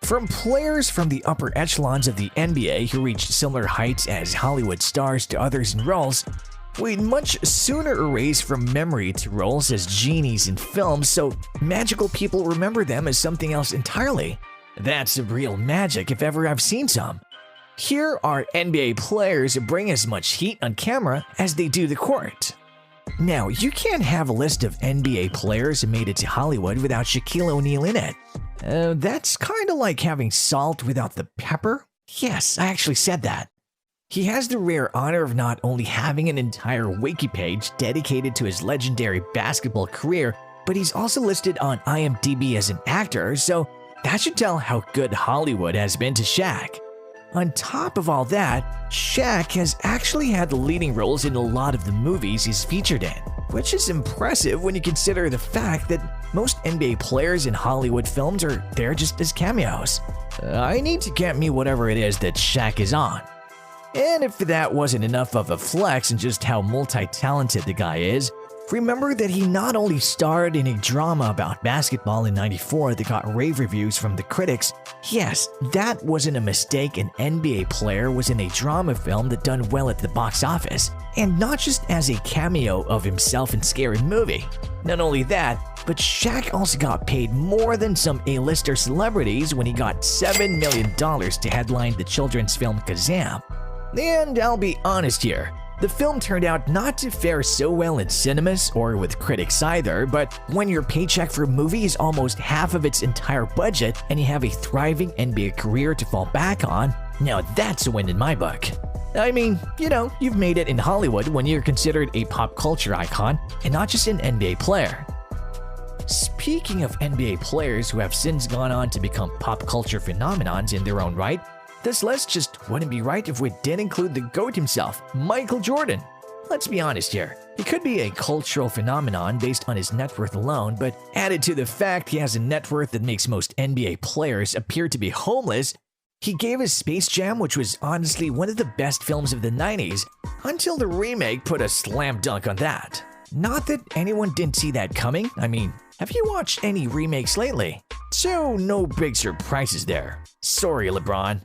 From players from the upper echelons of the NBA who reached similar heights as Hollywood stars to others in roles, we'd much sooner erase from memory to roles as genies in films so magical people remember them as something else entirely. That's real magic if ever I've seen some. Here are NBA players who bring as much heat on camera as they do the court. Now, you can't have a list of NBA players who made it to Hollywood without Shaquille O'Neal in it. That's kinda like having salt without the pepper. Yes, I actually said that. He has the rare honor of not only having an entire wiki page dedicated to his legendary basketball career, but he's also listed on IMDb as an actor, so that should tell how good Hollywood has been to Shaq. On top of all that, Shaq has actually had the leading roles in a lot of the movies he's featured in, which is impressive when you consider the fact that most NBA players in Hollywood films are there just as cameos. I need to get me whatever it is that Shaq is on. And if that wasn't enough of a flex in just how multi-talented the guy is, remember that he not only starred in a drama about basketball in '94 that got rave reviews from the critics. Yes, that wasn't a mistake. An NBA player was in a drama film that done well at the box office, and not just as a cameo of himself in Scary Movie. Not only that, but Shaq also got paid more than some A-lister celebrities when he got $7 million to headline the children's film Kazam. And I'll be honest here, the film turned out not to fare so well in cinemas or with critics either, but when your paycheck for a movie is almost half of its entire budget and you have a thriving NBA career to fall back on, now that's a win in my book. I mean, you've made it in Hollywood when you're considered a pop culture icon and not just an NBA player. Speaking of NBA players who have since gone on to become pop culture phenomenons in their own right, this list just wouldn't be right if we didn't include the GOAT himself, Michael Jordan. Let's be honest here, he could be a cultural phenomenon based on his net worth alone, but added to the fact he has a net worth that makes most NBA players appear to be homeless, he gave us Space Jam, which was honestly one of the best films of the 90s, until the remake put a slam dunk on that. Not that anyone didn't see that coming. I mean, have you watched any remakes lately? So no big surprises there. Sorry, LeBron.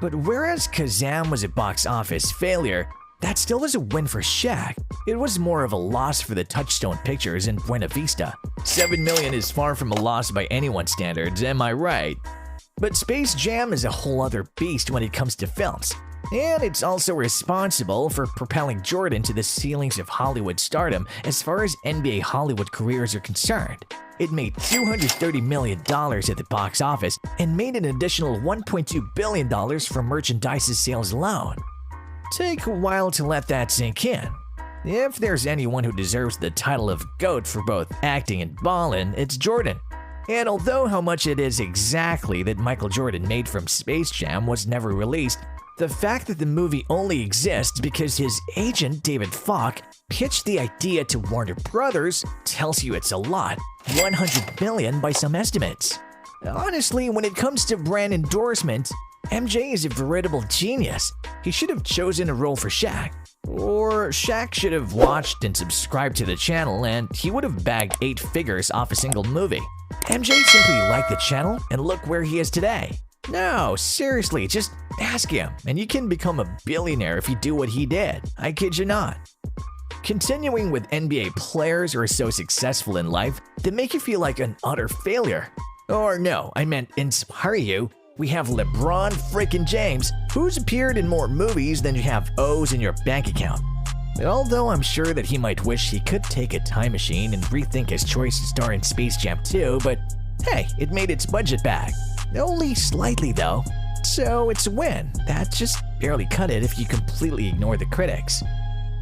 But whereas Kazam was a box office failure, that still was a win for Shaq. It was more of a loss for the Touchstone Pictures in Buena Vista. $7 million is far from a loss by anyone's standards, am I right? But Space Jam is a whole other beast when it comes to films. And it's also responsible for propelling Jordan to the ceilings of Hollywood stardom as far as NBA Hollywood careers are concerned. It made $230 million at the box office and made an additional $1.2 billion from merchandise sales alone. Take a while to let that sink in. If there's anyone who deserves the title of GOAT for both acting and ballin', it's Jordan. And although how much it is exactly that Michael Jordan made from Space Jam was never released, the fact that the movie only exists because his agent, David Falk, pitched the idea to Warner Brothers tells you it's a lot. $100 million by some estimates. Honestly, when it comes to brand endorsement, MJ is a veritable genius. He should have chosen a role for Shaq. Or Shaq should have watched and subscribed to the channel and he would have bagged 8 figures off a single movie. MJ simply liked the channel and look where he is today. No, seriously, just ask him and you can become a billionaire if you do what he did. I kid you not. Continuing with NBA players who are so successful in life that make you feel like an utter failure. Or no, I meant inspire you. We have LeBron frickin' James, who's appeared in more movies than you have O's in your bank account. Although I'm sure that he might wish he could take a time machine and rethink his choice to star in Space Jam 2, but hey, it made its budget back. Only slightly though. So it's a win. That just barely cut it if you completely ignore the critics.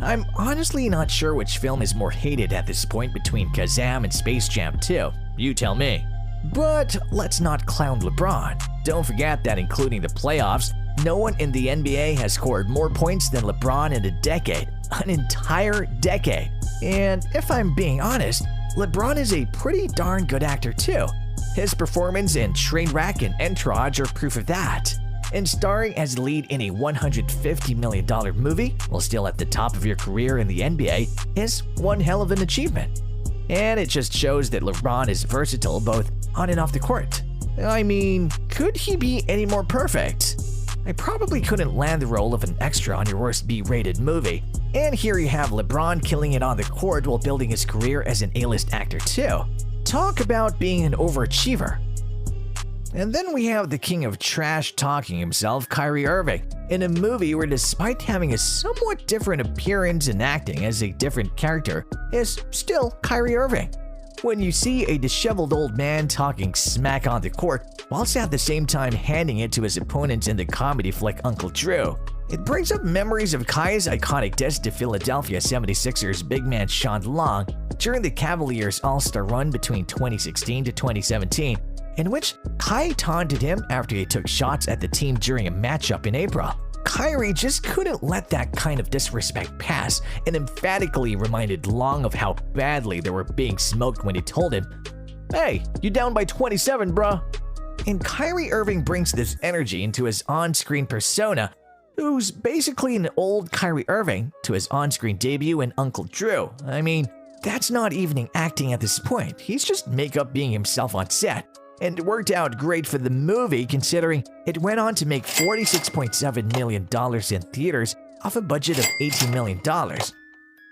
I'm honestly not sure which film is more hated at this point between Kazam and Space Jam 2. You tell me. But let's not clown LeBron. Don't forget that including the playoffs, no one in the NBA has scored more points than LeBron in a decade. An entire decade. And if I'm being honest, LeBron is a pretty darn good actor too. His performance in Trainwreck and Entourage are proof of that. And starring as lead in a $150 million movie while still at the top of your career in the NBA is one hell of an achievement. And it just shows that LeBron is versatile both on and off the court. I mean, could he be any more perfect? I probably couldn't land the role of an extra on your worst B-rated movie. And here you have LeBron killing it on the court while building his career as an A-list actor too. Talk about being an overachiever. And then we have the king of trash talking himself, Kyrie Irving, in a movie where despite having a somewhat different appearance and acting as a different character, is still Kyrie Irving. When you see a disheveled old man talking smack on the court, whilst at the same time handing it to his opponents in the comedy flick Uncle Drew, it brings up memories of Kai's iconic diss to Philadelphia 76ers big man Sean Long during the Cavaliers All-Star run between 2016 to 2017, in which Kai taunted him after he took shots at the team during a matchup in April. Kyrie just couldn't let that kind of disrespect pass and emphatically reminded Long of how badly they were being smoked when he told him, "Hey, you down by 27, bruh." And Kyrie Irving brings this energy into his on-screen persona, who's basically an old Kyrie Irving to his on-screen debut in Uncle Drew. I mean, that's not evening acting at this point, he's just makeup being himself on set. And it worked out great for the movie considering it went on to make $46.7 million in theaters off a budget of $18 million.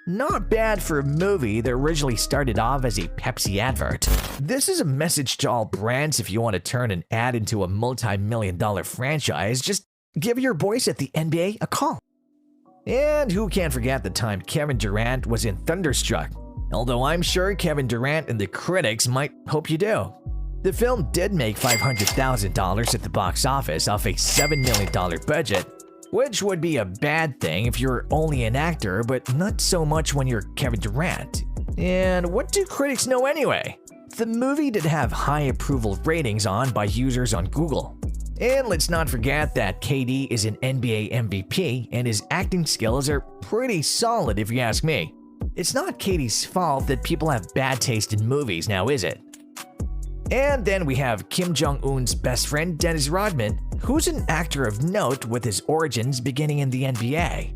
Not bad for a movie that originally started off as a Pepsi advert. This is a message to all brands if you want to turn an ad into a multi-million-dollar franchise, just give your boys at the NBA a call. And who can't forget the time Kevin Durant was in Thunderstruck, although I'm sure Kevin Durant and the critics might hope you do. The film did make $500,000 at the box office off a $7 million budget, which would be a bad thing if you're only an actor, but not so much when you're Kevin Durant. And what do critics know anyway? The movie did have high approval ratings on by users on Google. And let's not forget that KD is an NBA MVP and his acting skills are pretty solid if you ask me. It's not KD's fault that people have bad taste in movies now, is it? And then we have Kim Jong-un's best friend, Dennis Rodman, who's an actor of note with his origins beginning in the NBA.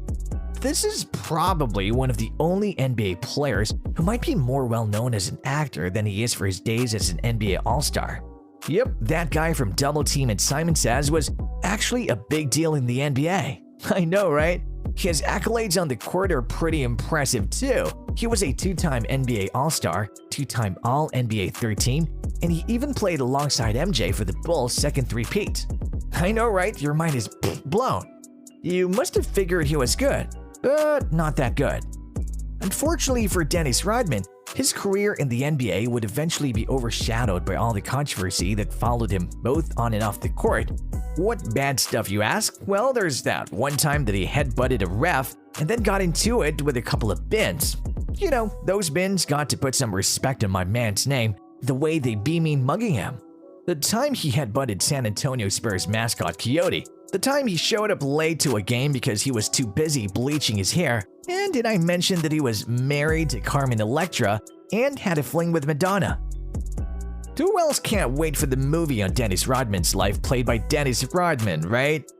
This is probably one of the only NBA players who might be more well known as an actor than he is for his days as an NBA All-Star. Yep, that guy from Double Team and Simon Says was actually a big deal in the NBA. I know, right? His accolades on the court are pretty impressive too. He was a two-time NBA All-Star, two-time All-NBA third team, and he even played alongside MJ for the Bulls' second three-peat. I know, right? Your mind is blown. You must have figured he was good, but not that good. Unfortunately for Dennis Rodman, his career in the NBA would eventually be overshadowed by all the controversy that followed him both on and off the court. What bad stuff, you ask? Well, there's that one time that he headbutted a ref and then got into it with a couple of bins. You know, those bins got to put some respect on my man's name, the way they be mean mugging him. The time he headbutted San Antonio Spurs mascot Coyote, the time he showed up late to a game because he was too busy bleaching his hair, and did I mention that he was married to Carmen Electra and had a fling with Madonna? Who else can't wait for the movie on Dennis Rodman's life played by Dennis Rodman, right?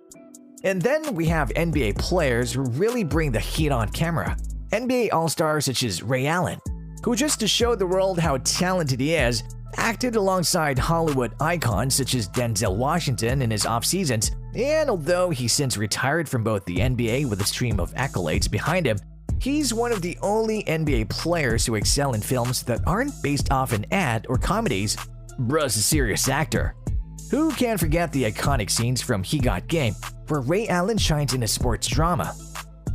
And then we have NBA players who really bring the heat on camera. NBA All-Stars such as Ray Allen, who just to show the world how talented he is, acted alongside Hollywood icons such as Denzel Washington in his off-seasons, and although he's since retired from both the NBA with a stream of accolades behind him, he's one of the only NBA players who excel in films that aren't based off an ad or comedies. Bruh's a serious actor. Who can forget the iconic scenes from He Got Game, where Ray Allen shines in a sports drama?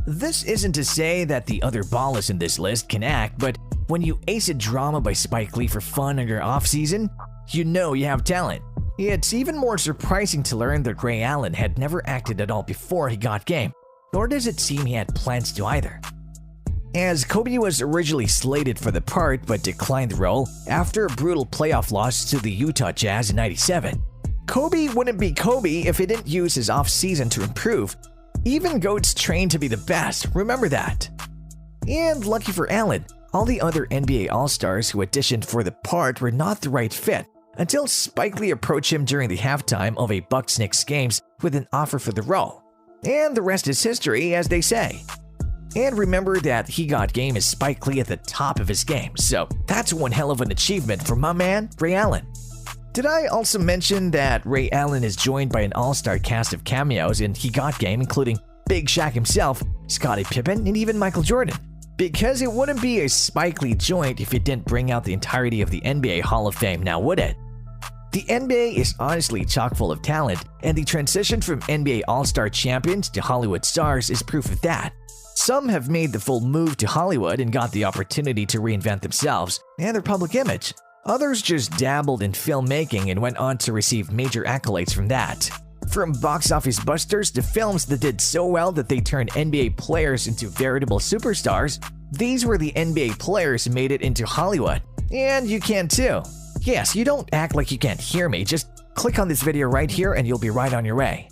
This isn't to say that the other ballers in this list can act, but when you ace a drama by Spike Lee for fun in your off-season, you know you have talent. It's even more surprising to learn that Ray Allen had never acted at all before He Got Game, nor does it seem he had plans to either. As Kobe was originally slated for the part but declined the role after a brutal playoff loss to the Utah Jazz in '97. Kobe wouldn't be Kobe if he didn't use his off-season to improve. Even GOATs train to be the best, remember that. And lucky for Allen, all the other NBA All-Stars who auditioned for the part were not the right fit until Spike Lee approached him during the halftime of a Bucks-Knicks games with an offer for the role. And the rest is history, as they say. And remember that He Got Game is Spike Lee at the top of his game, so that's one hell of an achievement for my man, Ray Allen. Did I also mention that Ray Allen is joined by an all-star cast of cameos in He Got Game, including Big Shaq himself, Scottie Pippen, and even Michael Jordan? Because it wouldn't be a Spike Lee joint if it didn't bring out the entirety of the NBA Hall of Fame, now would it? The NBA is honestly chock full of talent, and the transition from NBA All-Star champions to Hollywood stars is proof of that. Some have made the full move to Hollywood and got the opportunity to reinvent themselves and their public image. Others just dabbled in filmmaking and went on to receive major accolades from that. From box office busters to films that did so well that they turned NBA players into veritable superstars, these were the NBA players who made it into Hollywood. And you can too. Yes, you don't act like you can't hear me, just click on this video right here and you'll be right on your way.